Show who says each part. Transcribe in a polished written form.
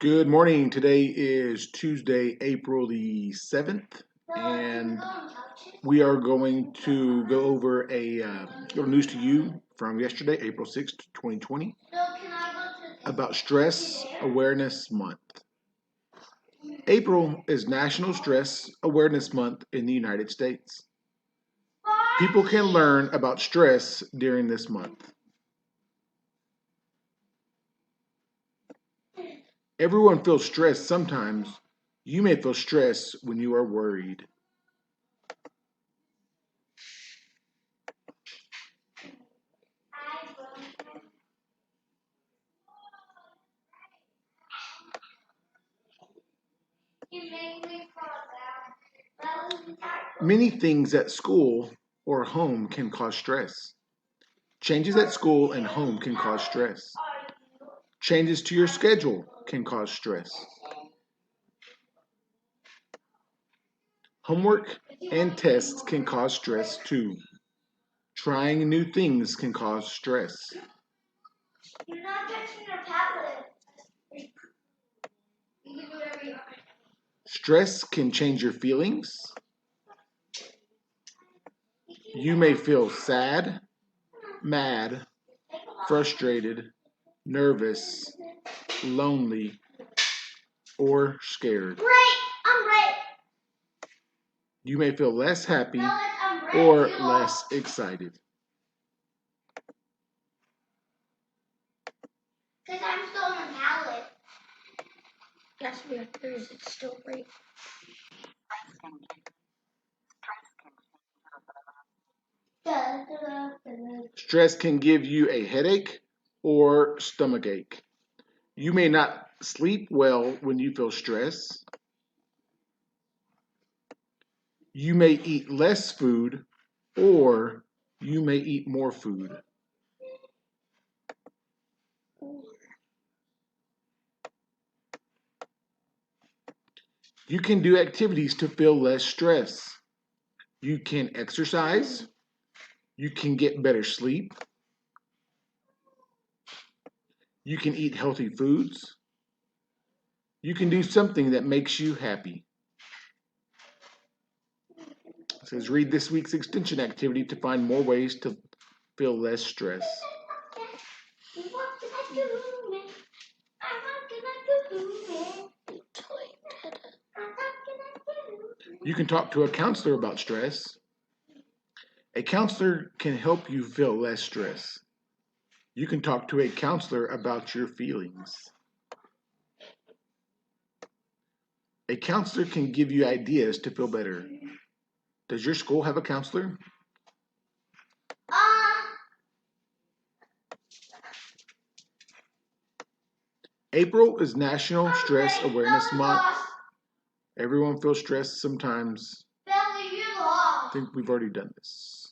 Speaker 1: Good morning. Today is Tuesday, April the 7th, and we are going to go over a little news to you from yesterday, April 6th, 2020, about Stress Awareness Month. April is National Stress Awareness Month in the United States. People can learn about stress during this month. Everyone feels stressed sometimes. You may feel stress when you are worried. Many things at school or home can cause stress. Changes at school and home can cause stress. Changes to your schedule can cause stress. Homework and tests can cause stress too. Trying new things can cause stress. You're not touching your tablet. You can do whatever you want. Stress can change your feelings. You may feel sad, mad, frustrated, nervous, lonely, or scared. I'm right. You may feel less happy or less excited. Because I'm still on a pallet. Yes, we are. It's still right. Stress can give you a headache or stomach ache. You may not sleep well when you feel stress. You may eat less food or you may eat more food. You can do activities to feel less stress. You can exercise. You can get better sleep. You can eat healthy foods. You can do something that makes you happy. It says read this week's extension activity to find more ways to feel less stress. You can talk to a counselor about stress. A counselor can help you feel less stress. You can talk to a counselor about your feelings. A counselor can give you ideas to feel better. Does your school have a counselor? April is National Stress Awareness Month. Everyone feels stressed sometimes. I think we've already done this.